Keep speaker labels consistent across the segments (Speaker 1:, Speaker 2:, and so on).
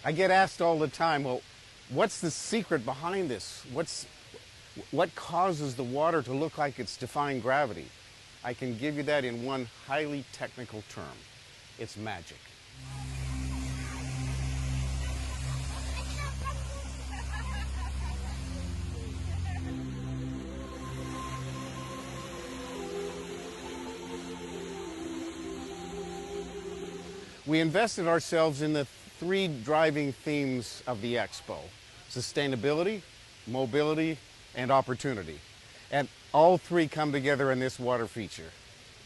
Speaker 1: I get asked all the time, well, what's the secret behind this? What causes the water to look like it's defying gravity? I can give you that in one highly technical term. It's magic. We invested ourselves in the three driving themes of the expo: sustainability, mobility, and opportunity. And all three come together in this water feature.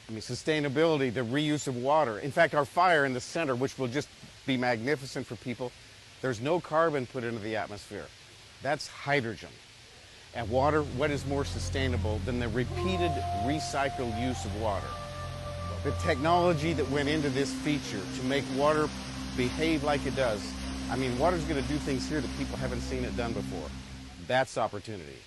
Speaker 1: I mean, sustainability, the reuse of water. In fact, our fire in the center, which will just be magnificent for people, there's no carbon put into the atmosphere. That's hydrogen. And water, what is more sustainable than the repeated recycled use of water? The technology that went into this feature to make water behave like it does. I mean, water's going to do things here that people haven't seen it done before. That's opportunity.